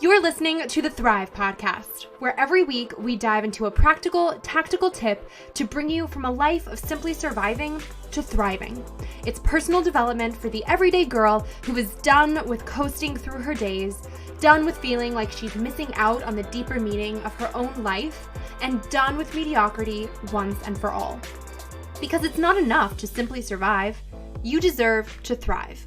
You're listening to the Thrive Podcast, where every week we dive into a practical, tactical tip to bring you from a life of simply surviving to thriving. It's personal development for the everyday girl who is done with coasting through her days, done with feeling like she's missing out on the deeper meaning of her own life, and done with mediocrity once and for all. Because it's not enough to simply survive. You deserve to thrive.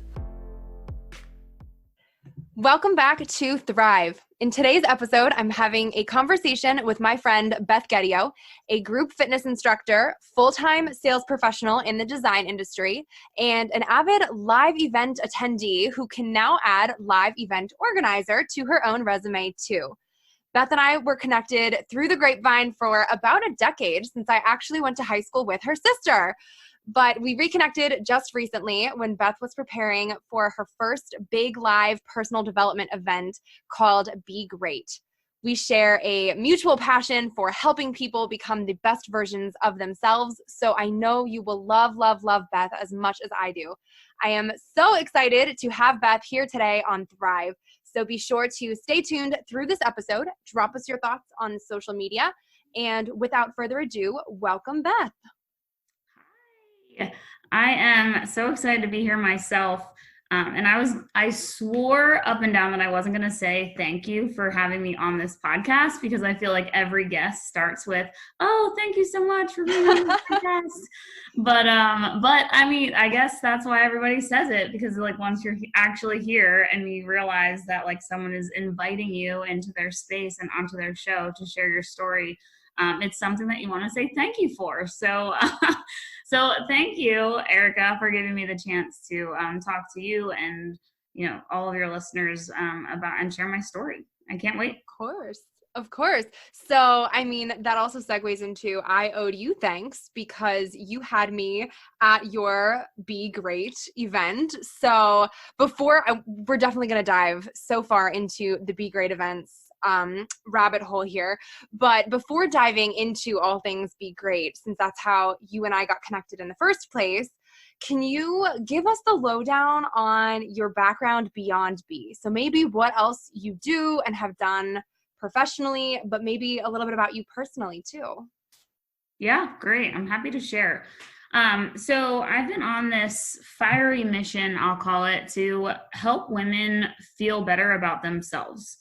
Welcome back to Thrive. In today's episode, I'm having a conversation with my friend Beth Geddio, a group fitness instructor, full-time sales professional in the design industry, and an avid live event attendee who can now add live event organizer to her own resume too. Beth and I were connected through the grapevine for about a decade since I actually went to high school with her sister. But we reconnected just recently when Beth was preparing for her first big live personal development event called Be Great. We share a mutual passion for helping people become the best versions of themselves. So I know you will love, love, love Beth as much as I do. I am so excited to have Beth here today on Thrive. So be sure to stay tuned through this episode. Drop us your thoughts on social media. And without further ado, welcome Beth. I am so excited to be here myself. And I swore up and down that I wasn't going to say thank you for having me on this podcast, because I feel like every guest starts with, "Oh, thank you so much for being on this podcast." But I mean, I guess that's why everybody says it, because like once you're actually here and you realize that like someone is inviting you into their space and onto their show to share your story, it's something that you want to say thank you for. So, so thank you, Erica, for giving me the chance to talk to you and all of your listeners about and share my story. I can't wait. Of course. So, I mean, that also segues into I owed you thanks because you had me at your Be Great event. So we're definitely going to dive so far into the Be Great events rabbit hole here. But before diving into all things Be Great, since that's how you and I got connected in the first place, can you give us the lowdown on your background beyond Be? So maybe what else you do and have done professionally, but maybe a little bit about you personally too. Yeah, great. I'm happy to share. So I've been on this fiery mission, I'll call it, to help women feel better about themselves.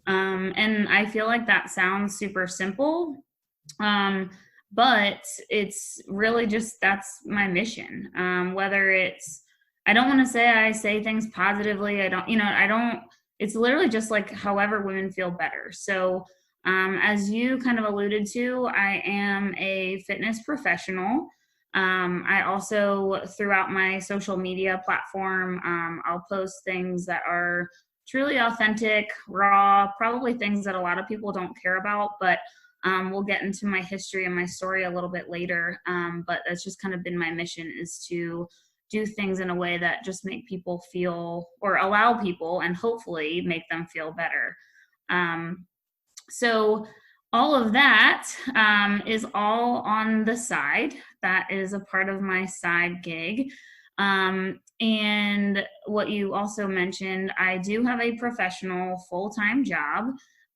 And I feel like that sounds super simple, but it's really just, that's my mission. Whether it's, I don't want to say I say things positively. It's literally just like however women feel better. So, as you kind of alluded to, I am a fitness professional. I also, throughout my social media platform, I'll post things that are truly authentic, raw, probably things that a lot of people don't care about, but we'll get into my history and my story a little bit later. But that's just kind of been my mission, is to do things in a way that just make people feel, or allow people and hopefully make them feel better. So all of that is all on the side. That is a part of my side gig. And what you also mentioned, I do have a professional full-time job.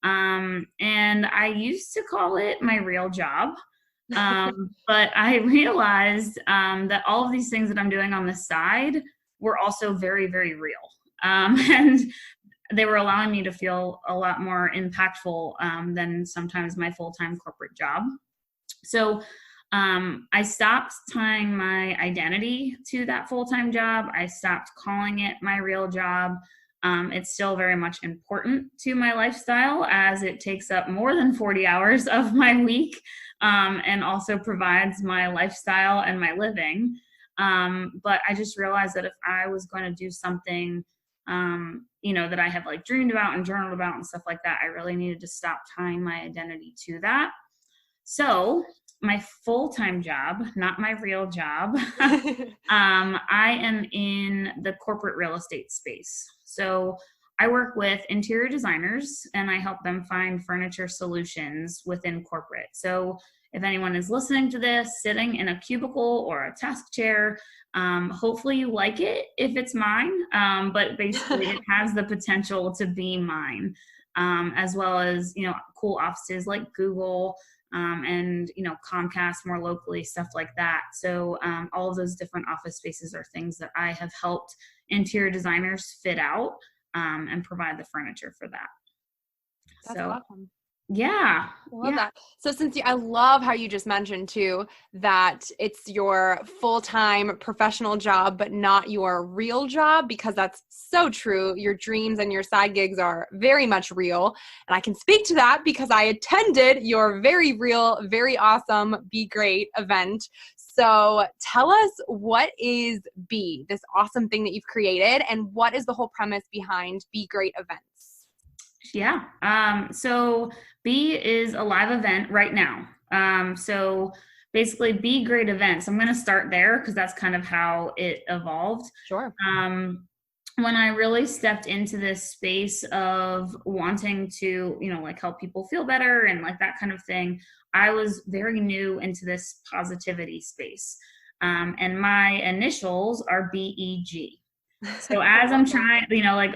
And I used to call it my real job. But I realized that all of these things that I'm doing on the side were also very, very real. And they were allowing me to feel a lot more impactful than sometimes my full-time corporate job. So I stopped tying my identity to that full-time job. I stopped calling it my real job. It's still very much important to my lifestyle, as it takes up more than 40 hours of my week, and also provides my lifestyle and my living. But I just realized that if I was going to do something, that I have like dreamed about and journaled about and stuff like that, I really needed to stop tying my identity to that. So my full-time job, not my real job, I am in the corporate real estate space. So I work with interior designers and I help them find furniture solutions within corporate. So if anyone is listening to this, sitting in a cubicle or a task chair, hopefully you like it if it's mine, but basically it has the potential to be mine. as well as, cool offices like Google, and, Comcast more locally, stuff like that. So all of those different office spaces are things that I have helped interior designers fit out, and provide the furniture for that. That's So awesome. yeah. I love that. So I love how you just mentioned too, that it's your full-time professional job, but not your real job, because that's so true. Your dreams and your side gigs are very much real. And I can speak to that because I attended your very real, very awesome Be Great event. So tell us, what is Be, this awesome thing that you've created, and what is the whole premise behind Be Great events? Yeah. So B is a live event right now. So basically Be Great events. I'm going to start there because that's kind of how it evolved. Sure. When I really stepped into this space of wanting to, help people feel better and like that kind of thing, I was very new into this positivity space. And my initials are BEG. So as I'm trying,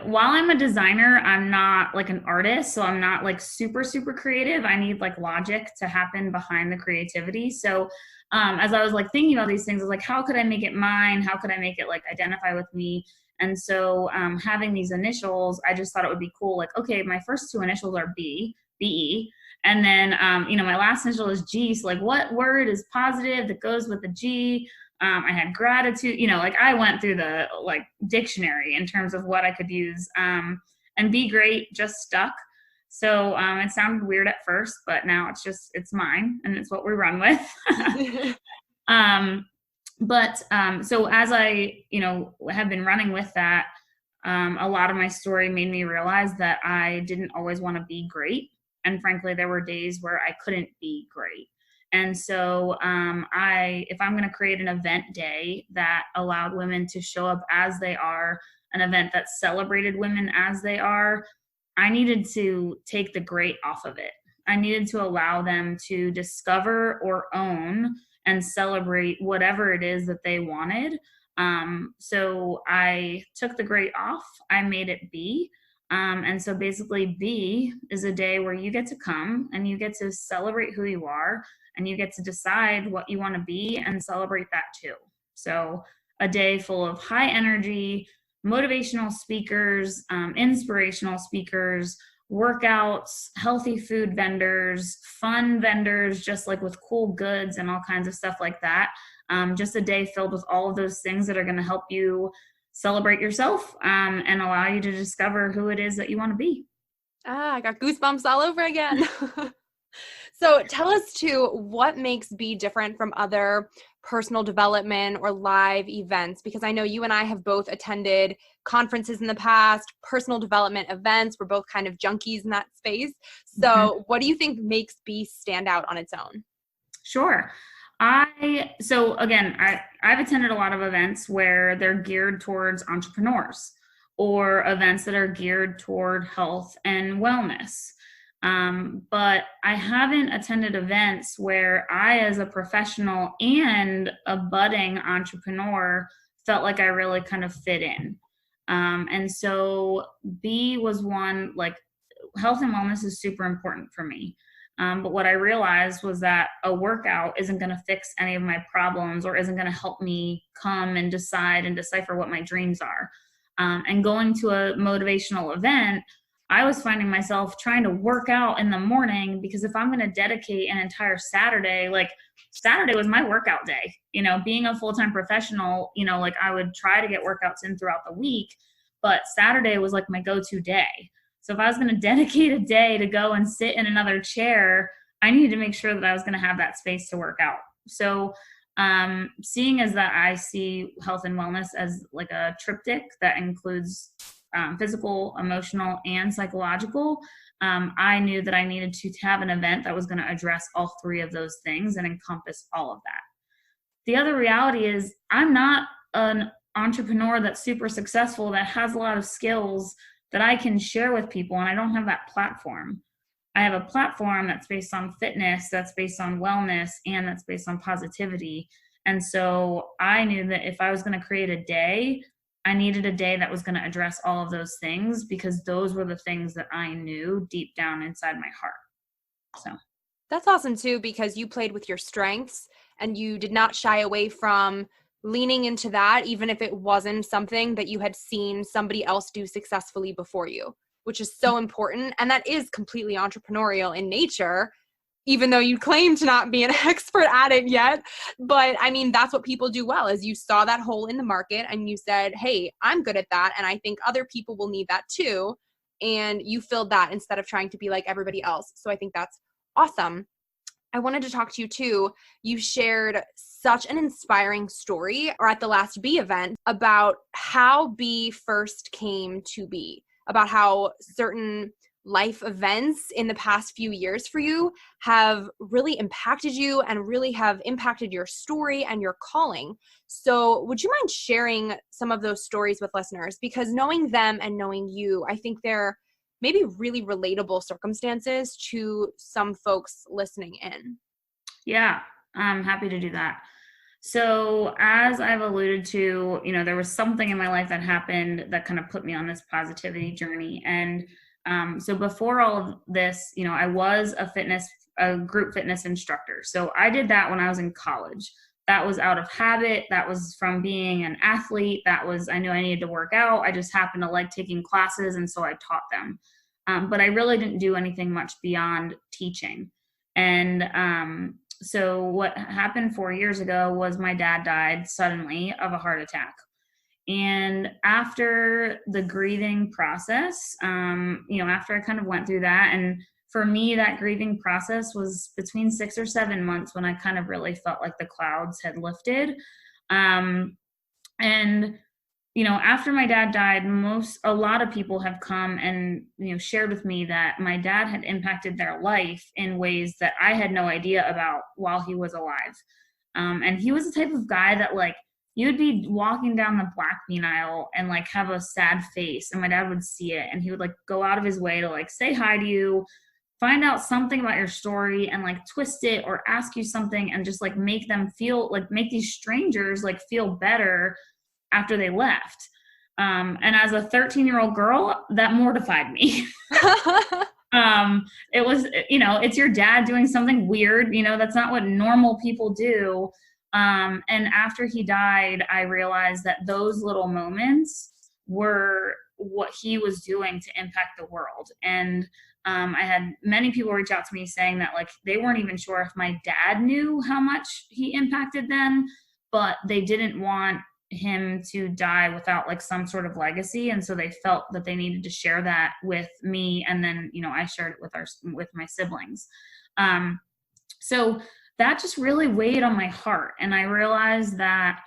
while I'm a designer, I'm not like an artist. So I'm not like super, super creative. I need like logic to happen behind the creativity. So as I was like thinking about these things, I was like, how could I make it mine? How could I make it like identify with me? And so having these initials, I just thought it would be cool. Like, okay, my first two initials are BE. And then, my last initial is G. So like, what word is positive that goes with the G? I had gratitude, I went through the like dictionary in terms of what I could use, and Be Great just stuck. So it sounded weird at first, but now it's mine and it's what we run with. So as I, have been running with that, a lot of my story made me realize that I didn't always want to be great. And frankly, there were days where I couldn't be great. And so if I'm going to create an event day that allowed women to show up as they are, an event that celebrated women as they are, I needed to take the great off of it. I needed to allow them to discover or own and celebrate whatever it is that they wanted. So I took the great off. I made it Be. And so basically Be is a day where you get to come and you get to celebrate who you are, and you get to decide what you want to be and celebrate that too. So a day full of high energy, motivational speakers, inspirational speakers, workouts, healthy food vendors, fun vendors, just like with cool goods and all kinds of stuff like that. Just a day filled with all of those things that are going to help you celebrate yourself, and allow you to discover who it is that you want to be. I got goosebumps all over again. So tell us too, what makes Be different from other personal development or live events? Because I know you and I have both attended conferences in the past, personal development events. We're both kind of junkies in that space. So what do you think makes Be stand out on its own? Sure. So again, I've attended a lot of events where they're geared towards entrepreneurs, or events that are geared toward health and wellness. But I haven't attended events where I, as a professional and a budding entrepreneur, felt like I really kind of fit in. And so B was one, like, health and wellness is super important for me. But what I realized was that a workout isn't going to fix any of my problems, or isn't going to help me come and decide and decipher what my dreams are. And going to a motivational event, I was finding myself trying to work out in the morning, because if I'm going to dedicate an entire Saturday, like Saturday was my workout day, being a full-time professional, like I would try to get workouts in throughout the week, but Saturday was like my go-to day. So if I was going to dedicate a day to go and sit in another chair, I needed to make sure that I was going to have that space to work out. So seeing as that I see health and wellness as like a triptych that includes physical, emotional, and psychological, I knew that I needed to have an event that was going to address all three of those things and encompass all of that. The other reality is I'm not an entrepreneur that's super successful, that has a lot of skills that I can share with people, and I don't have that platform. I have a platform that's based on fitness, that's based on wellness, and that's based on positivity. And so I knew that if I was going to create a day, I needed a day that was going to address all of those things, because those were the things that I knew deep down inside my heart. So that's awesome too, because you played with your strengths and you did not shy away from leaning into that, even if it wasn't something that you had seen somebody else do successfully before you, which is so important. And that is completely entrepreneurial in nature, even though you claim to not be an expert at it yet. But I mean, that's what people do well, is you saw that hole in the market and you said, hey, I'm good at that. And I think other people will need that too. And you filled that instead of trying to be like everybody else. So I think that's awesome. I wanted to talk to you too. You shared such an inspiring story, or at the last Bee event, about how Bee first came to be, about how certain life events in the past few years for you have really impacted you and really have impacted your story and your calling. So would you mind sharing some of those stories with listeners? Because knowing them and knowing you, I think they're maybe really relatable circumstances to some folks listening in. yeah, I'm happy to do that. So as I've alluded to, there was something in my life that happened that kind of put me on this positivity journey. And so before all of this, I was a group fitness instructor. So I did that when I was in college. That was out of habit. That was from being an athlete. I knew I needed to work out. I just happened to like taking classes, and so I taught them. But I really didn't do anything much beyond teaching. And so what happened 4 years ago was my dad died suddenly of a heart attack. And after the grieving process, after I kind of went through that, and for me, that grieving process was between 6 or 7 months when I kind of really felt like the clouds had lifted. And after my dad died, a lot of people have come and, shared with me that my dad had impacted their life in ways that I had no idea about while he was alive. And he was the type of guy that, like, you would be walking down the black bean aisle and like have a sad face, and my dad would see it, and he would like go out of his way to like say hi to you, find out something about your story, and like twist it or ask you something, and just like make these strangers like feel better after they left. And as a 13-year-old girl, that mortified me. It was, it's your dad doing something weird, that's not what normal people do. And after he died, I realized that those little moments were what he was doing to impact the world. And I had many people reach out to me saying that like they weren't even sure if my dad knew how much he impacted them, but they didn't want him to die without like some sort of legacy, and so they felt that they needed to share that with me, and then I shared it with my siblings. So that just really weighed on my heart, and I realized that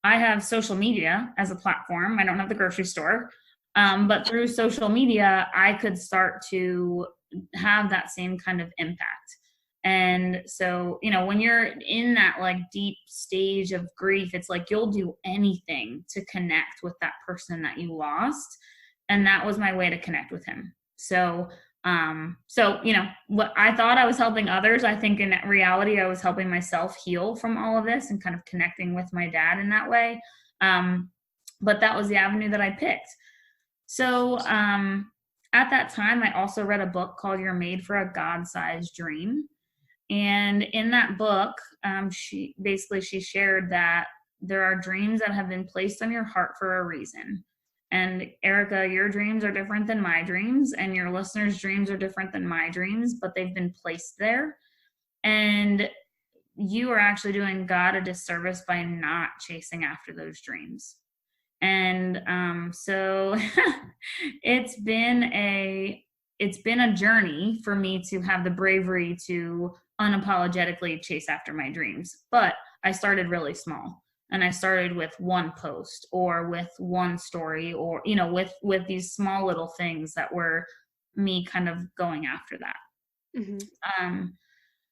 I have social media as a platform. I don't have the grocery store, but through social media I could start to have that same kind of impact. And so, when you're in that like deep stage of grief, it's like you'll do anything to connect with that person that you lost. And that was my way to connect with him. So, what I thought I was helping others, I think in reality, I was helping myself heal from all of this and kind of connecting with my dad in that way. But that was the avenue that I picked. So, at that time, I also read a book called You're Made for a God-Sized Dream. And in that book, she shared that there are dreams that have been placed on your heart for a reason. And Erica, your dreams are different than my dreams, and your listeners' dreams are different than my dreams, but they've been placed there. And you are actually doing God a disservice by not chasing after those dreams. And so it's been a journey for me to have the bravery to unapologetically chase after my dreams. But I started really small, and I started with one post or with one story, or with these small little things that were me kind of going after that. Mm-hmm.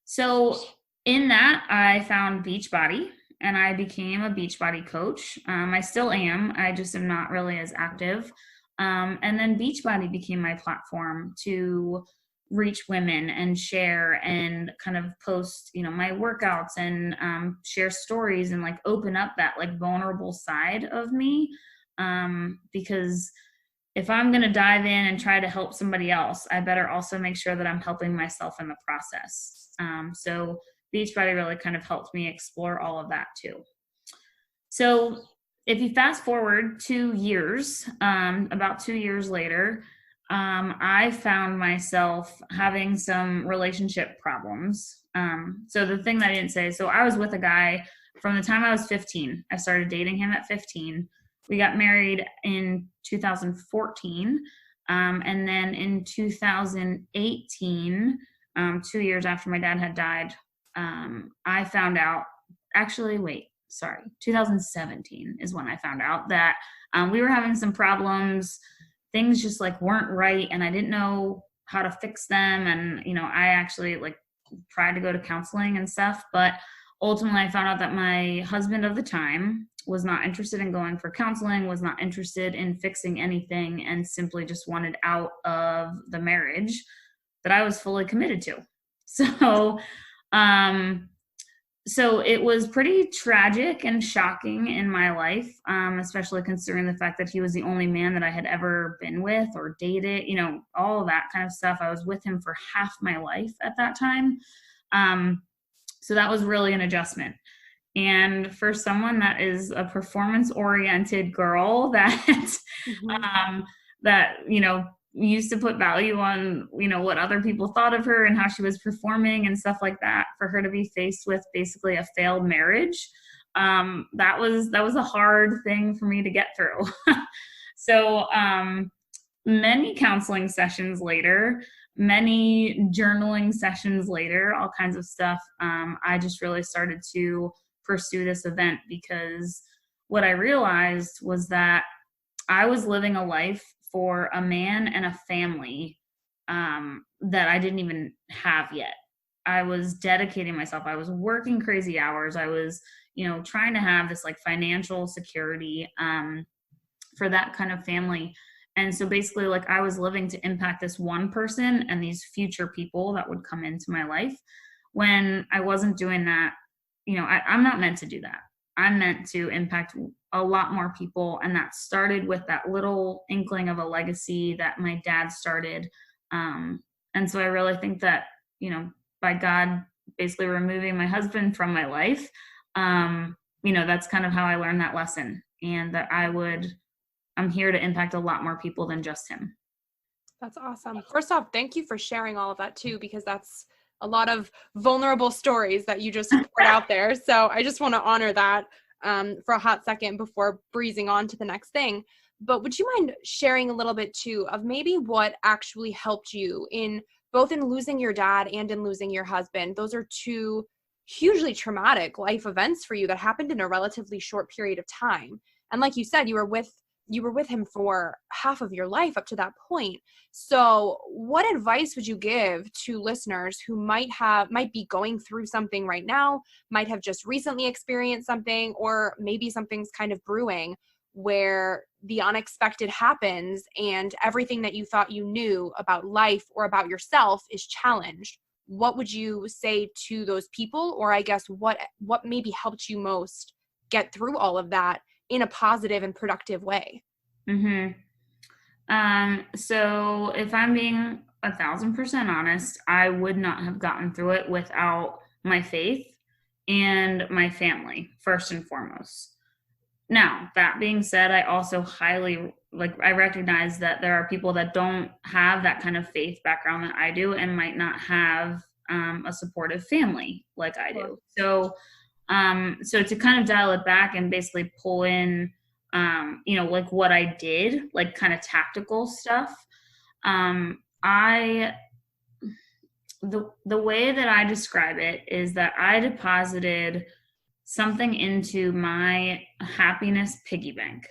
So in that, I found Beachbody, and I became a Beachbody coach. I still am. I just am not really as active. And then Beachbody became my platform to reach women and share and kind of post, my workouts and share stories and like open up that like vulnerable side of me. because if I'm going to dive in and try to help somebody else, I better also make sure that I'm helping myself in the process. So Beachbody really kind of helped me explore all of that too. So if you fast forward 2 years, about 2 years later, I found myself having some relationship problems. So the thing that I didn't say, so I was with a guy from the time I was 15. I started dating him at 15. We got married in 2014. And then in 2018, 2 years after my dad had died, I found out, 2017 is when I found out that we were having some problems. Things just like weren't right, and I didn't know how to fix them. And, I actually like tried to go to counseling and stuff, but ultimately I found out that my husband of the time was not interested in going for counseling, was not interested in fixing anything, and simply just wanted out of the marriage that I was fully committed to. So it was pretty tragic and shocking in my life, especially considering the fact that he was the only man that I had ever been with or dated, all of that kind of stuff. I was with him for half my life at that time. So that was really an adjustment. And for someone that is a performance-oriented girl that, used to put value on, what other people thought of her and how she was performing and stuff like that, for her to be faced with basically a failed marriage, that was a hard thing for me to get through. So many counseling sessions later, many journaling sessions later, all kinds of stuff, I just really started to pursue this event, because what I realized was that I was living a life for a man and a family that I didn't even have yet. I was dedicating myself. I was working crazy hours. I was, trying to have this like financial security for that kind of family. And so basically, like, I was living to impact this one person and these future people that would come into my life. When I wasn't doing that, I'm not meant to do that. I'm meant to impact a lot more people. And that started with that little inkling of a legacy that my dad started. And so I really think that, by God basically removing my husband from my life, that's kind of how I learned that lesson, and that I'm here to impact a lot more people than just him. That's awesome. First off, thank you for sharing all of that too, because that's a lot of vulnerable stories that you just put out there. So I just want to honor that for a hot second before breezing on to the next thing. But would you mind sharing a little bit too of maybe what actually helped you in both in losing your dad and in losing your husband? Those are two hugely traumatic life events for you that happened in a relatively short period of time. And like you said, you were with him for half of your life up to that point. So what advice would you give to listeners who might be going through something right now, might have just recently experienced something, or maybe something's kind of brewing where the unexpected happens and everything that you thought you knew about life or about yourself is challenged? What would you say to those people? Or I guess what maybe helped you most get through all of that in a positive and productive way? So if I'm being 1,000% honest, I would not have gotten through it without my faith and my family, first and foremost. Now, that being said, I also I recognize that there are people that don't have that kind of faith background that I do, and might not have a supportive family like I do. So to kind of dial it back and basically pull in, like what I did, like kind of tactical stuff. The way that I describe it is that I deposited something into my happiness piggy bank.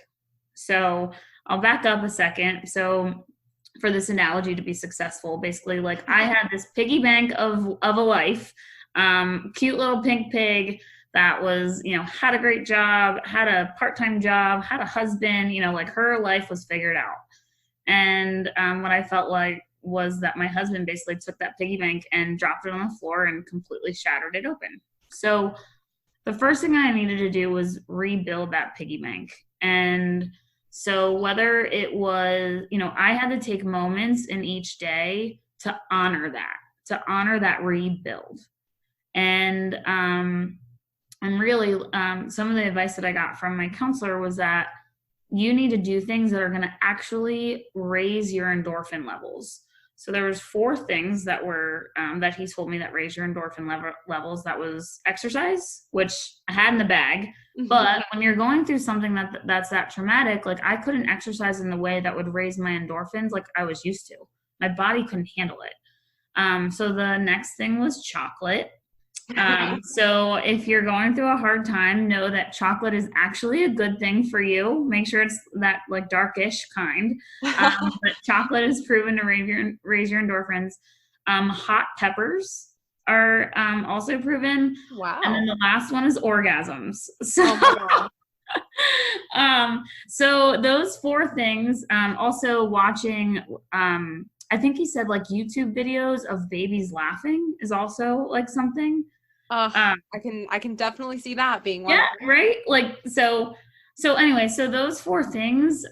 So I'll back up a second. So for this analogy to be successful, basically, like, I had this piggy bank of a life, cute little pink pig that was, had a great job, had a part-time job, had a husband, like her life was figured out. And what I felt like was that my husband basically took that piggy bank and dropped it on the floor and completely shattered it open. So the first thing I needed to do was rebuild that piggy bank. And So whether it was, I had to take moments in each day to honor that rebuild. And really, some of the advice that I got from my counselor was that you need to do things that are going to actually raise your endorphin levels. So there was 4 things that were that he told me that raise your endorphin levels. That was exercise, which I had in the bag. Mm-hmm. But when you're going through something that's that traumatic, like I couldn't exercise in the way that would raise my endorphins like I was used to. My body couldn't handle it. So the next thing was chocolate. So if you're going through a hard time, know that chocolate is actually a good thing for you. Make sure it's that like darkish kind. But chocolate is proven to raise your endorphins. Hot peppers are also proven. Wow. And then the last one is orgasms. So, oh my God. So those 4 things, also watching, I think he said like YouTube videos of babies laughing is also like something. I can definitely see that being one. Yeah, right. Like so anyway, so those 4 things,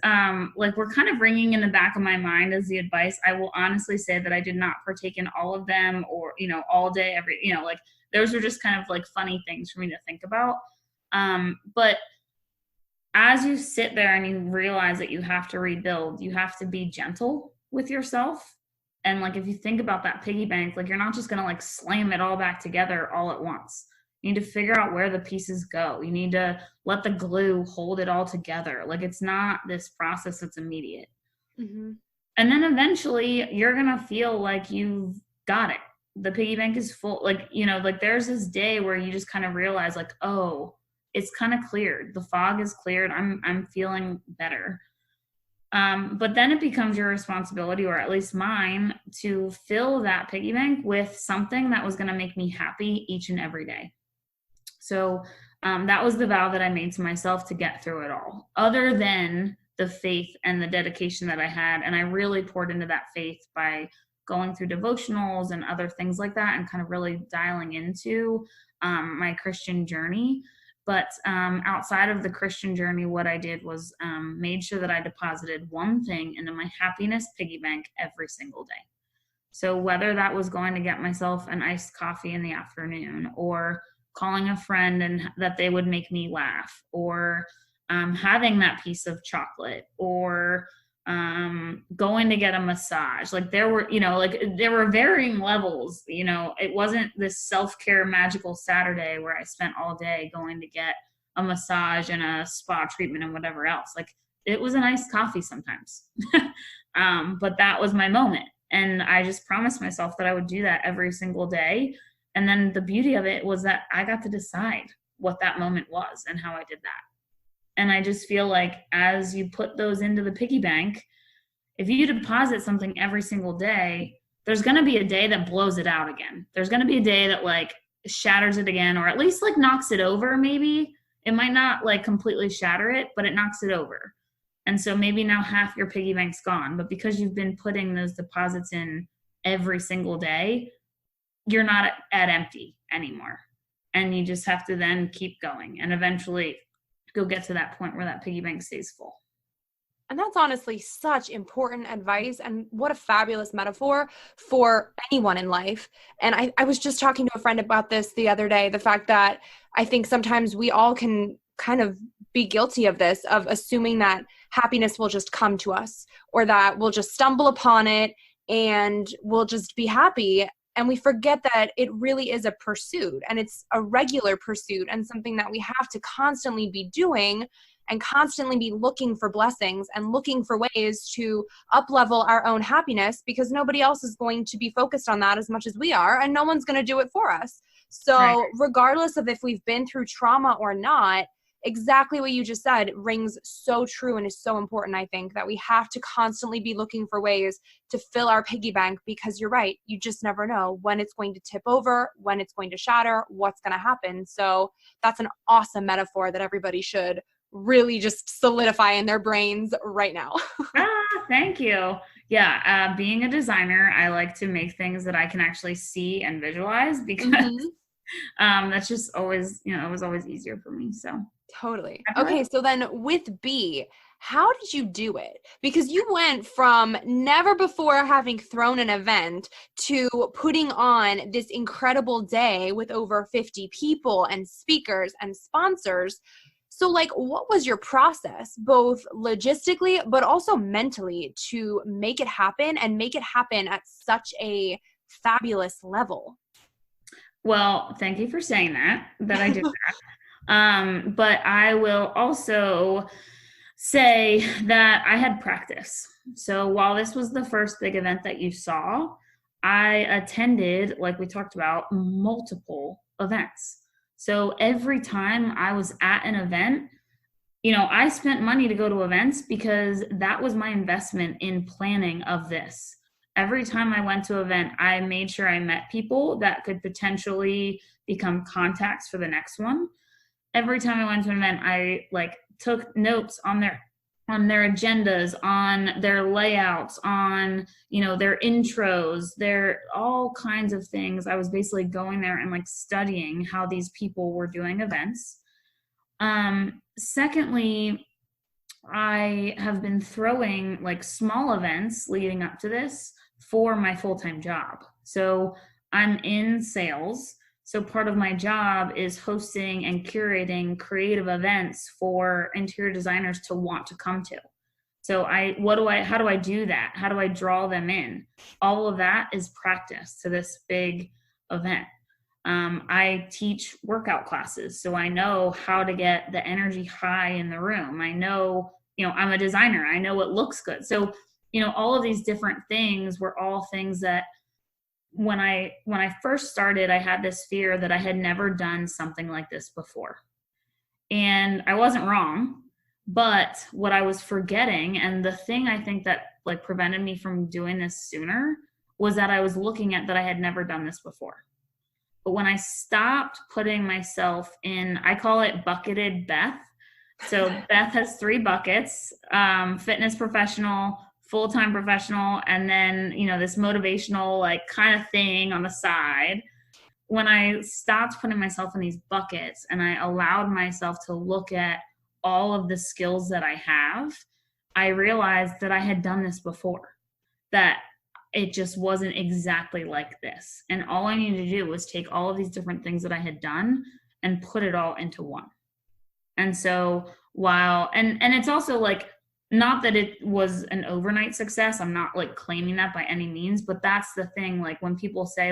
like were kind of ringing in the back of my mind as the advice. I will honestly say that I did not partake in all of them, or all day, like those were just kind of like funny things for me to think about. But as you sit there and you realize that you have to rebuild, you have to be gentle with yourself. And like, if you think about that piggy bank, like you're not just going to like slam it all back together all at once. You need to figure out where the pieces go. You need to let the glue hold it all together. Like it's not this process that's immediate. Mm-hmm. And then eventually you're going to feel like you've got it. The piggy bank is full. Like, like there's this day where you just kind of realize like, oh, it's kind of cleared. The fog is cleared. I'm feeling better. But then it becomes your responsibility, or at least mine, to fill that piggy bank with something that was going to make me happy each and every day. So that was the vow that I made to myself to get through it all, other than the faith and the dedication that I had. And I really poured into that faith by going through devotionals and other things like that, and kind of really dialing into my Christian journey. But outside of the Christian journey, what I did was made sure that I deposited one thing into my happiness piggy bank every single day. So whether that was going to get myself an iced coffee in the afternoon, or calling a friend and that they would make me laugh, or having that piece of chocolate, or going to get a massage. Like there were varying levels. It wasn't this self-care magical Saturday where I spent all day going to get a massage and a spa treatment and whatever else. Like it was an iced coffee sometimes. But that was my moment. And I just promised myself that I would do that every single day. And then the beauty of it was that I got to decide what that moment was and how I did that. And I just feel like as you put those into the piggy bank, if you deposit something every single day, there's going to be a day that blows it out again. There's going to be a day that like shatters it again, or at least like knocks it over. Maybe it might not like completely shatter it, but it knocks it over. And so maybe now half your piggy bank's gone, but because you've been putting those deposits in every single day, you're not at empty anymore. And you just have to then keep going, and eventually go get to that point where that piggy bank stays full. And that's honestly such important advice, and what a fabulous metaphor for anyone in life. And I was just talking to a friend about this the other day, the fact that I think sometimes we all can kind of be guilty of this, of assuming that happiness will just come to us, or that we'll just stumble upon it and we'll just be happy. And we forget that it really is a pursuit, and it's a regular pursuit, and something that we have to constantly be doing, and constantly be looking for blessings and looking for ways to up-level our own happiness, because nobody else is going to be focused on that as much as we are, and no one's going to do it for us. So right. Regardless of if we've been through trauma or not, exactly what you just said rings so true and is so important. I think that we have to constantly be looking for ways to fill our piggy bank, because you're right, you just never know when it's going to tip over, when it's going to shatter, what's going to happen. So that's an awesome metaphor that everybody should really just solidify in their brains right now. Thank you. Yeah. Being a designer, I like to make things that I can actually see and visualize, because that's just always, it was always easier for me. So Totally. I feel like Okay, so then with B, how did you do it? Because you went from never before having thrown an event to putting on this incredible day with over 50 people and speakers and sponsors. So, like, what was your process, both logistically, but also mentally, to make it happen and make it happen at such a fabulous level? Well, thank you for saying that I did that. But I will also say that I had practice. So while this was the first big event that you saw, I attended, like we talked about, multiple events. So every time I was at an event, I spent money to go to events because that was my investment in planning of this. Every time I went to an event, I made sure I met people that could potentially become contacts for the next one. Every time I went to an event, I took notes on their agendas, on their layouts, on their intros, their all kinds of things. I was basically going there and studying how these people were doing events. Secondly, I have been throwing small events leading up to this for my full-time job. So I'm in sales. So part of my job is hosting and curating creative events for interior designers to want to come to. So how do I do that? How do I draw them in? All of that is practice to this big event. I teach workout classes, so I know how to get the energy high in the room. I know, I'm a designer. I know what looks good. So, all of these different things were all things that when I first started, I had this fear that I had never done something like this before. And I wasn't wrong, but what I was forgetting, and the thing I think that prevented me from doing this sooner, was that I was looking at that I had never done this before. But when I stopped putting myself in, I call it bucketed Beth. So Beth has 3 buckets, fitness professional, full-time professional, and then, this motivational kind of thing on the side. When I stopped putting myself in these buckets and I allowed myself to look at all of the skills that I have, I realized that I had done this before, that it just wasn't exactly like this. And all I needed to do was take all of these different things that I had done and put it all into one. And so and it's also not that it was an overnight success. I'm not claiming that by any means, but that's the thing. When people say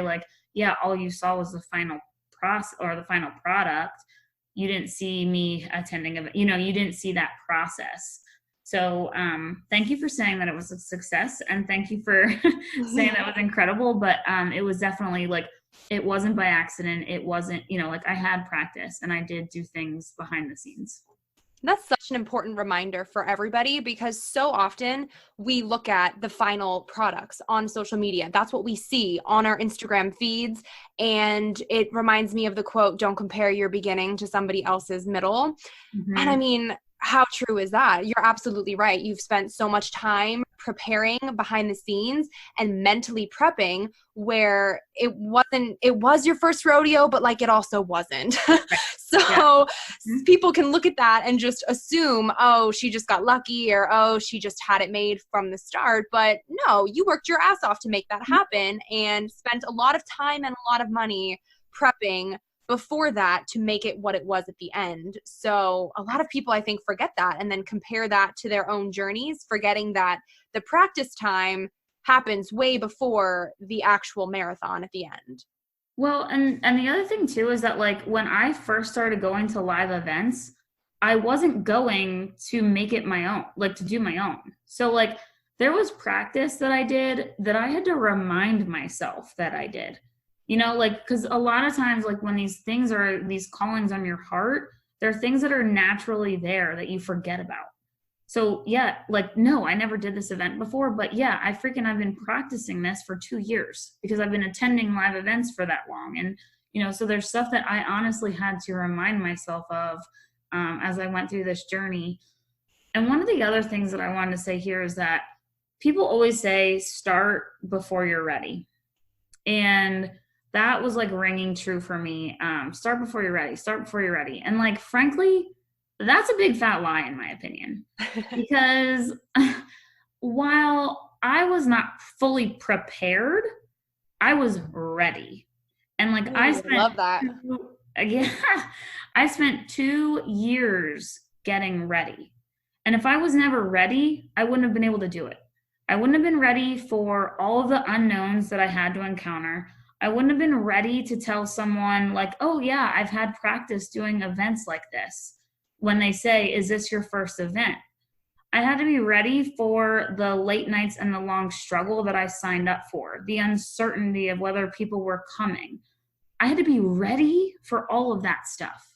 yeah, all you saw was the final process or the final product, you didn't see me attending you didn't see that process. So thank you for saying that it was a success, and thank you for saying that was incredible. But it was definitely it wasn't by accident. It wasn't, I had practice and I did do things behind the scenes. That's such an important reminder for everybody, because so often we look at the final products on social media. That's what we see on our Instagram feeds. And it reminds me of the quote, "Don't compare your beginning to somebody else's middle." Mm-hmm. And I mean, how true is that? You're absolutely right. You've spent so much time preparing behind the scenes and mentally prepping, where it was your first rodeo, but it also wasn't. So Yeah. People can look at that and just assume, oh, she just got lucky, or, oh, she just had it made from the start. But no, you worked your ass off to make that happen and spent a lot of time and a lot of money prepping before that to make it what it was at the end. So a lot of people, I think, forget that and then compare that to their own journeys, forgetting that the practice time happens way before the actual marathon at the end. Well, and the other thing too is that when I first started going to live events, I wasn't going to make it my own, to do my own. So there was practice that I did that I had to remind myself that I did. Because a lot of times, when these things are these callings on your heart, they're things that are naturally there that you forget about. So yeah, no, I never did this event before, but yeah, I've been practicing this for 2 years because I've been attending live events for that long. And, so there's stuff that I honestly had to remind myself of as I went through this journey. And one of the other things that I wanted to say here is that people always say, start before you're ready. And that was ringing true for me. Start before you're ready. Start before you're ready. And frankly, that's a big fat lie in my opinion, because while I was not fully prepared, I was ready. And like I Ooh, I spent love that. yeah, I spent 2 years getting ready. And if I was never ready, I wouldn't have been able to do it. I wouldn't have been ready for all of the unknowns that I had to encounter. I wouldn't have been ready to tell someone, like, oh, yeah, I've had practice doing events like this. When they say, is this your first event? I had to be ready for the late nights and the long struggle that I signed up for, the uncertainty of whether people were coming. I had to be ready for all of that stuff.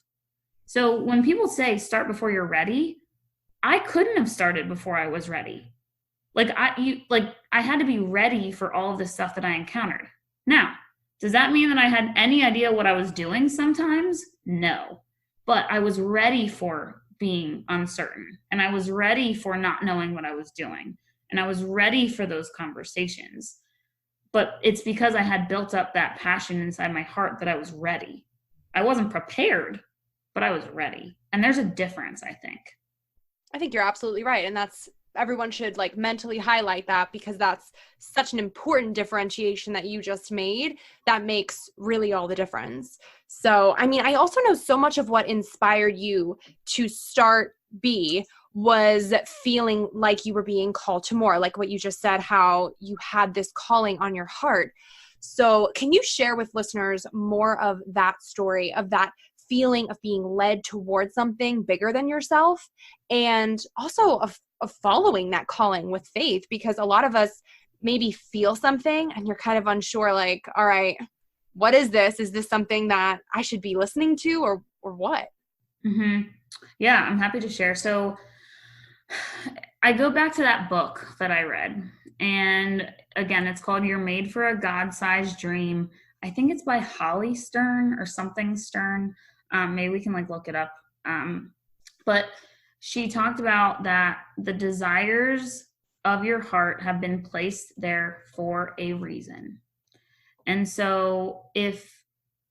So when people say start before you're ready, I couldn't have started before I was ready. I had to be ready for all of the stuff that I encountered. Now, does that mean that I had any idea what I was doing sometimes? No. But I was ready for being uncertain, and I was ready for not knowing what I was doing, and I was ready for those conversations. But it's because I had built up that passion inside my heart that I was ready. I wasn't prepared, but I was ready. And there's a difference, I think. I think you're absolutely right. And that's everyone should like mentally highlight that, because that's such an important differentiation that you just made that makes really all the difference. So, I mean, I also know so much of what inspired you to start B was feeling like you were being called to more, like what you just said, how you had this calling on your heart. So, can you share with listeners more of that story, of that feeling of being led towards something bigger than yourself, and also of following that calling with faith? Because a lot of us maybe feel something and you're kind of unsure, like, all right, what is this? Is this something that I should be listening to, or what? Mm-hmm. Yeah, I'm happy to share. So I go back to that book that I read. And again, it's called You're Made for a God-Sized Dream. I think it's by Holly Stern or something Stern. Maybe we can like look it up. But she talked about that the desires of your heart have been placed there for a reason. And so if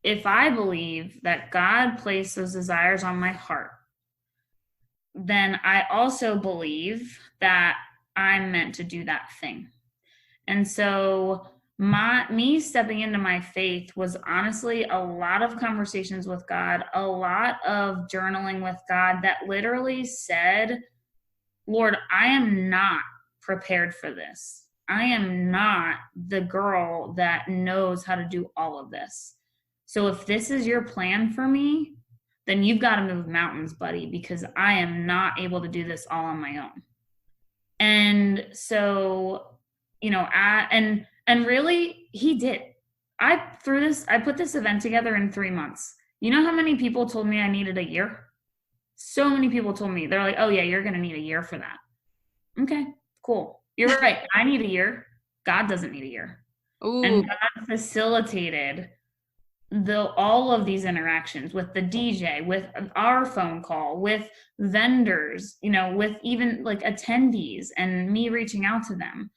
I believe that God placed those desires on my heart, then I also believe that I'm meant to do that thing. And so me stepping into my faith was honestly a lot of conversations with God, a lot of journaling with God that literally said, Lord, I am not prepared for this. I am not the girl that knows how to do all of this. So if this is your plan for me, then you've got to move mountains, buddy, because I am not able to do this all on my own. And so, and really he did. I put this event together in 3 months. You know how many people told me I needed a year? So many people told me, they're like, oh yeah, you're going to need a year for that. Okay, cool. You're right. I need a year. God doesn't need a year. Ooh. And God facilitated all of these interactions with the DJ, with our phone call, with vendors, with even like attendees and me reaching out to them.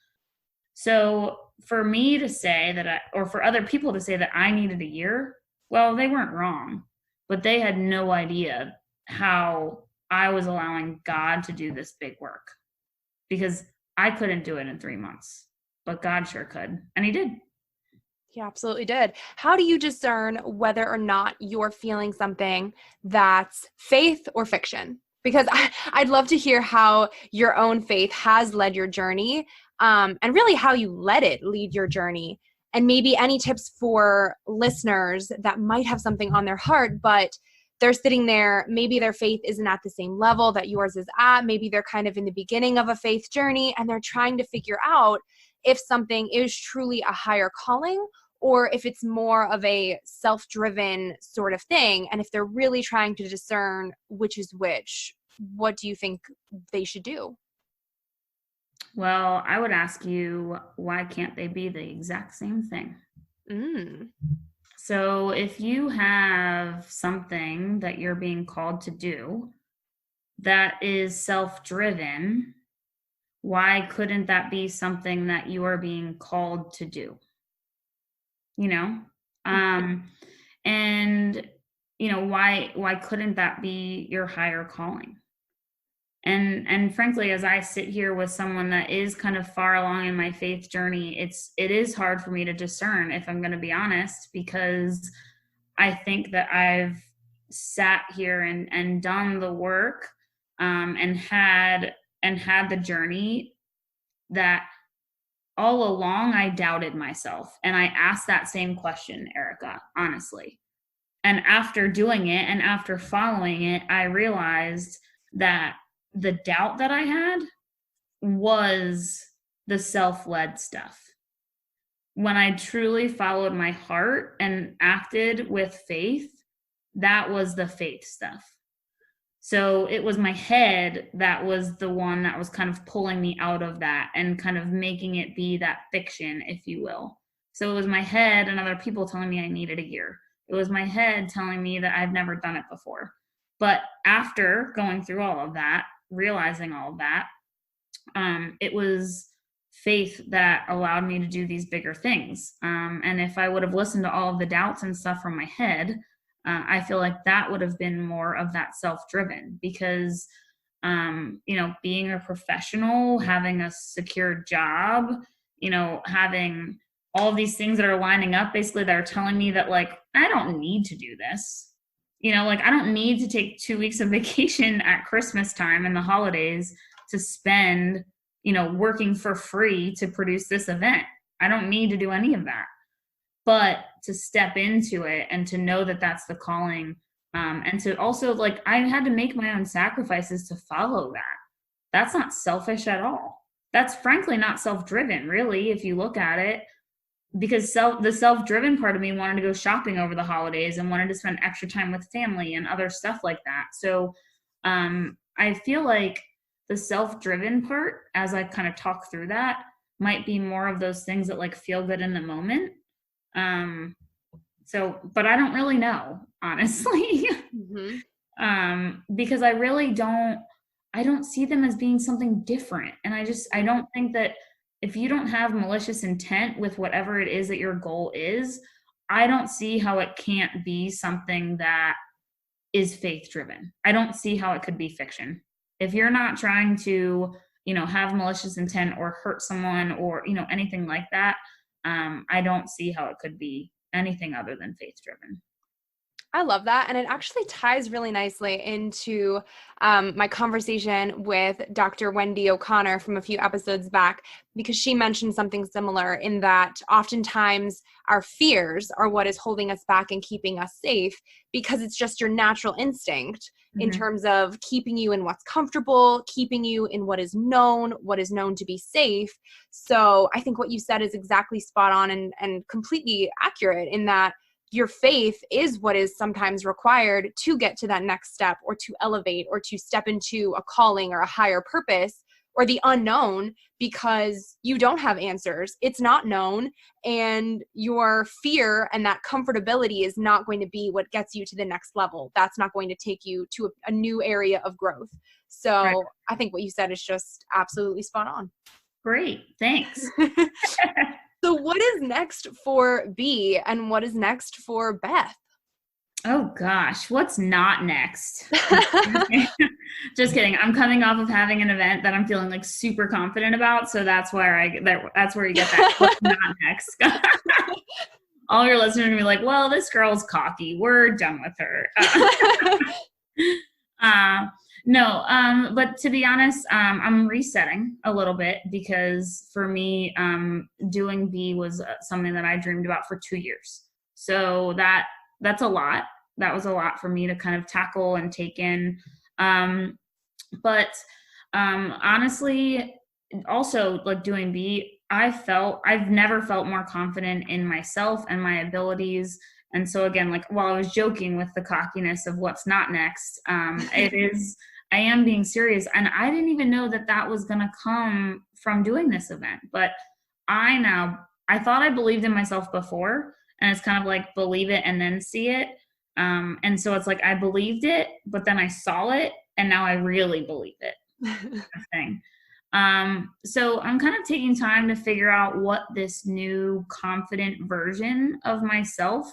So for me to say that or for other people to say that I needed a year, well, they weren't wrong, but they had no idea how I was allowing God to do this big work, because I couldn't do it in 3 months, but God sure could. And he did. He absolutely did. How do you discern whether or not you're feeling something that's faith or fiction? Because I'd love to hear how your own faith has led your journey, and really how you let it lead your journey. And maybe any tips for listeners that might have something on their heart, but they're sitting there, maybe their faith isn't at the same level that yours is at. Maybe they're kind of in the beginning of a faith journey and they're trying to figure out if something is truly a higher calling, or if it's more of a self-driven sort of thing. And if they're really trying to discern which is which, what do you think they should do? Well, I would ask you, why can't they be the exact same thing? So if you have something that you're being called to do that is self-driven, why couldn't that be something that you are being called to do? And why couldn't that be your higher calling? And frankly, as I sit here with someone that is kind of far along in my faith journey, it is hard for me to discern, if I'm going to be honest, because I think that I've sat here and done the work, and had the journey that all along I doubted myself. And I asked that same question, Erica, honestly. And after doing it and after following it, I realized that the doubt that I had was the self-led stuff. When I truly followed my heart and acted with faith, that was the faith stuff. So it was my head that was the one that was kind of pulling me out of that and kind of making it be that fiction, if you will. So it was my head and other people telling me I needed a year. It was my head telling me that I've never done it before. But after going through all of that, realizing all of that, it was faith that allowed me to do these bigger things. And if I would have listened to all of the doubts and stuff from my head, I feel like that would have been more of that self-driven, because, being a professional, having a secure job, having all of these things that are lining up, basically, that are telling me that, like, I don't need to do this. I don't need to take 2 weeks of vacation at Christmas time and the holidays to spend, working for free to produce this event. I don't need to do any of that. But to step into it and to know that that's the calling, and to also, like, I had to make my own sacrifices to follow that. That's not selfish at all. That's frankly not self-driven, really, if you look at it, because the self-driven part of me wanted to go shopping over the holidays and wanted to spend extra time with family and other stuff like that. So I feel like the self-driven part, as I kind of talk through that, might be more of those things that, like, feel good in the moment. But I don't really know, honestly. Mm-hmm. Because I don't see them as being something different. And I don't think that if you don't have malicious intent with whatever it is that your goal is, I don't see how it can't be something that is faith driven. I don't see how it could be fiction. If you're not trying to, have malicious intent or hurt someone or, anything like that, I don't see how it could be anything other than faith driven. I love that. And it actually ties really nicely into my conversation with Dr. Wendy O'Connor from a few episodes back, because she mentioned something similar, in that oftentimes our fears are what is holding us back and keeping us safe, because it's just your natural instinct in terms of keeping you in what's comfortable, keeping you in what is known to be safe. So I think what you said is exactly spot on and completely accurate, in that your faith is what is sometimes required to get to that next step, or to elevate, or to step into a calling or a higher purpose, or the unknown, because you don't have answers. It's not known, and your fear and that comfortability is not going to be what gets you to the next level. That's not going to take you to a new area of growth. So Right. I think what you said is just absolutely spot on. Great. Thanks. So what is next for B, and what is next for Beth? Oh gosh, what's not next? Just kidding. I'm coming off of having an event that I'm feeling like super confident about, so that's where that's where you get that. What's not next? All your listeners are gonna be like, "Well, this girl's cocky. We're done with her." No, but to be honest, I'm resetting a little bit, because for me, doing B was something that I dreamed about for 2 years. So that's a lot. That was a lot for me to kind of tackle and take in. But honestly, also, like, doing B, I've never felt more confident in myself and my abilities. And so again, like, while I was joking with the cockiness of what's not next, I am being serious. And I didn't even know that was going to come from doing this event. But I thought I believed in myself before, and it's kind of like believe it and then see it. And so it's like, I believed it, but then I saw it, and now I really believe it. Kind of thing. So I'm kind of taking time to figure out what this new confident version of myself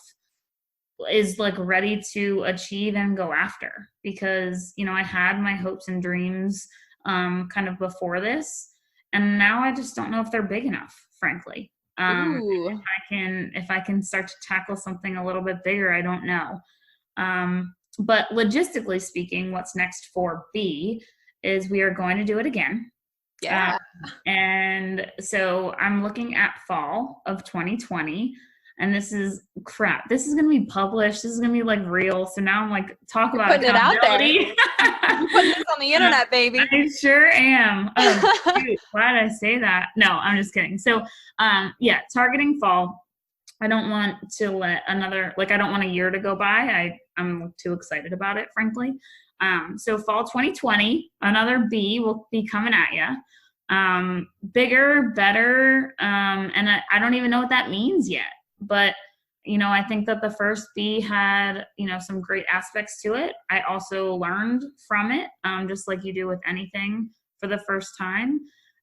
is like ready to achieve and go after, because, you know, I had my hopes and dreams kind of before this, and now I just don't know if they're big enough, frankly. Ooh. If I can start to tackle something a little bit bigger, I don't know. But logistically speaking, what's next for B is we are going to do it again. Yeah. And so I'm looking at fall of 2020, and this is crap. This is going to be published. This is going to be like real. So now I'm like, talk about putting it out there. accountability. You're putting this on the internet, baby. I sure am. Oh, shoot. Why did I say that? No, I'm just kidding. So, yeah, targeting fall. I don't want to let I don't want a year to go by. I'm too excited about it, frankly. So fall 2020, another B will be coming at you. Bigger, better, and I don't even know what that means yet. But, you know, I think that the first B had, you know, some great aspects to it. I also learned from it, just like you do with anything for the first time.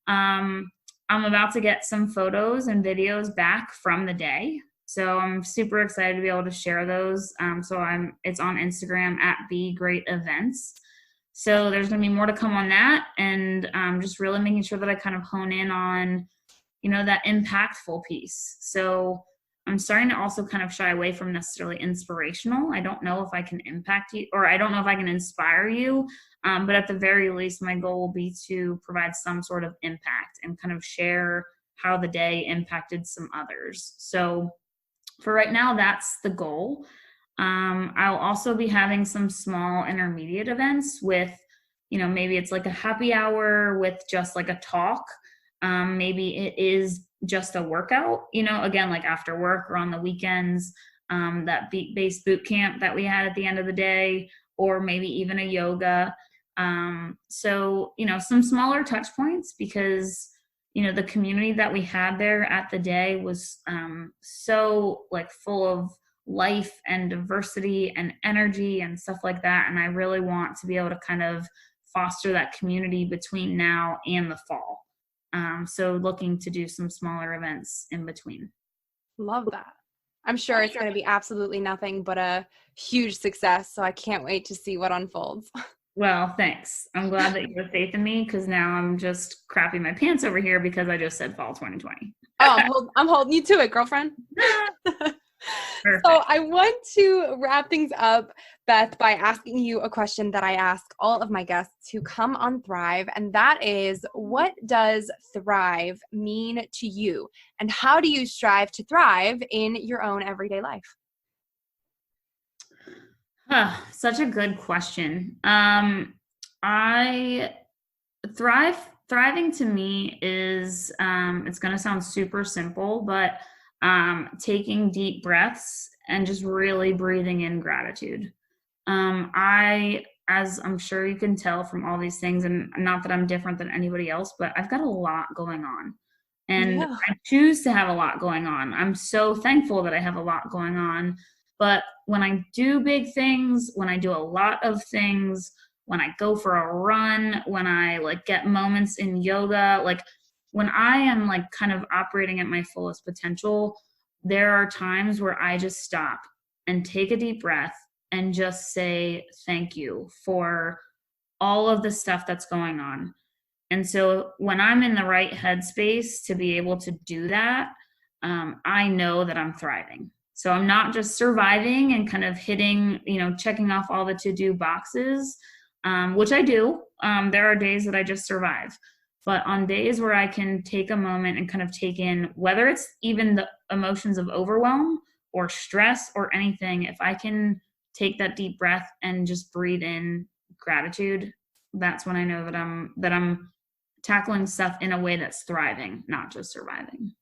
I'm about to get some photos and videos back from the day. So I'm super excited to be able to share those. It's on Instagram at Be Great Events. So there's going to be more to come on that, and just really making sure that I kind of hone in on, you know, that impactful piece. So I'm starting to also kind of shy away from necessarily inspirational. I don't know if I can impact you, or I don't know if I can inspire you. But at the very least, my goal will be to provide some sort of impact and kind of share how the day impacted some others. So for right now, that's the goal. I'll also be having some small intermediate events with, you know, maybe it's like a happy hour with just like a talk. Maybe it is just a workout, you know, again, like after work or on the weekends, that beat-based boot camp that we had at the end of the day, or maybe even a yoga. So, you know, some smaller touch points, because, you know, the community that we had there at the day was so like full of life and diversity and energy and stuff like that. And I really want to be able to kind of foster that community between now and the fall. So looking to do some smaller events in between. Love that. I'm sure it's going to be absolutely nothing but a huge success. So I can't wait to see what unfolds. Well, thanks. I'm glad that you have faith in me, because now I'm just crapping my pants over here because I just said fall 2020. Oh, I'm holding you to it, girlfriend. Perfect. So I want to wrap things up, Beth, by asking you a question that I ask all of my guests who come on Thrive, and that is, what does thrive mean to you? And how do you strive to thrive in your own everyday life? Such a good question. Thriving to me is, it's going to sound super simple, but taking deep breaths and just really breathing in gratitude. As I'm sure you can tell from all these things, and not that I'm different than anybody else, but I've got a lot going on, and I choose to have a lot going on. I'm so thankful that I have a lot going on. But when I do big things, when I do a lot of things, when I go for a run, when I like get moments in yoga, like when I am like kind of operating at my fullest potential, there are times where I just stop and take a deep breath and just say thank you for all of the stuff that's going on. And so when I'm in the right headspace to be able to do that, I know that I'm thriving. So I'm not just surviving and kind of hitting, you know, checking off all the to-do boxes, which I do. There are days that I just survive. But on days where I can take a moment and kind of take in, whether it's even the emotions of overwhelm or stress or anything, if I can take that deep breath and just breathe in gratitude, that's when I know that I'm tackling stuff in a way that's thriving, not just surviving.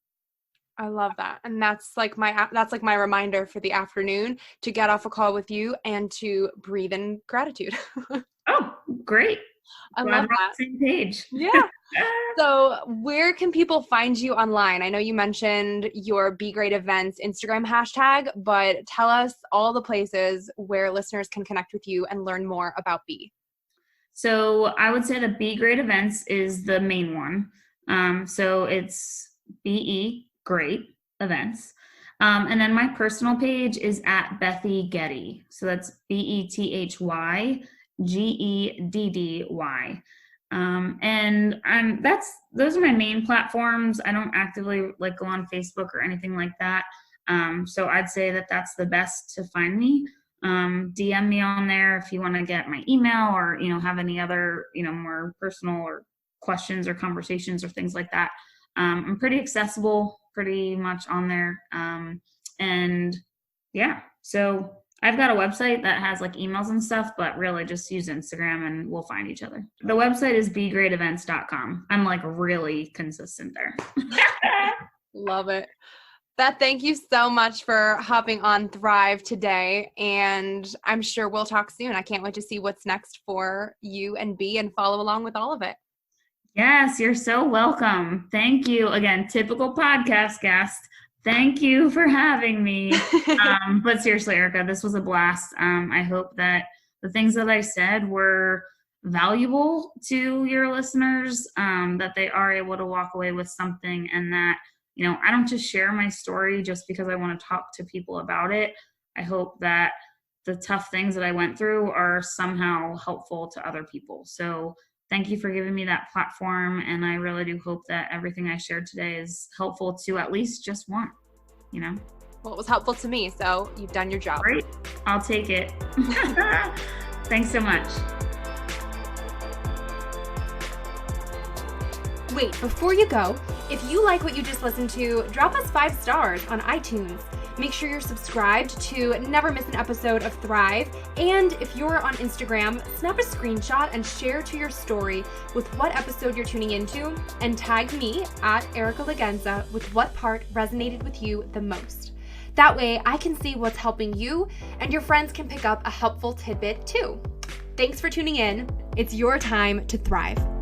I love that. And that's like my reminder for the afternoon, to get off a call with you and to breathe in gratitude. Oh, great. I love that. Same page. Yeah. So where can people find you online? I know you mentioned your Be Great Events Instagram hashtag, but tell us all the places where listeners can connect with you and learn more about Be. So I would say that Be Great Events is the main one. So it's BE Great Events. And then my personal page is at Bethy Geddy. So that's BethyGeddy. And those are my main platforms. I don't actively like go on Facebook or anything like that. So I'd say that that's the best to find me. DM me on there if you want to get my email or, have any other, more personal or questions or conversations or things like that. I'm pretty accessible, pretty much on there. And yeah, so I've got a website that has like emails and stuff, but really just use Instagram and we'll find each other. The website is begreatevents.com. I'm like really consistent there. Love it. Beth, thank you so much for hopping on Thrive today. And I'm sure we'll talk soon. I can't wait to see what's next for you and B and follow along with all of it. Yes, you're so welcome. Thank you. Again, typical podcast guest. Thank you for having me. But seriously, Erica, this was a blast. I hope that the things that I said were valuable to your listeners, that they are able to walk away with something, and that, I don't just share my story just because I want to talk to people about it. I hope that the tough things that I went through are somehow helpful to other people. So thank you for giving me that platform. And I really do hope that everything I shared today is helpful to at least just one, Well, it was helpful to me. So you've done your job. Great. I'll take it. Thanks so much. Wait, before you go, if you like what you just listened to, drop us 5 stars on iTunes. Make sure you're subscribed to never miss an episode of Thrive. And if you're on Instagram, snap a screenshot and share to your story with what episode you're tuning into, and tag me at Erica Lagenza with what part resonated with you the most. That way I can see what's helping you and your friends can pick up a helpful tidbit too. Thanks for tuning in. It's your time to thrive.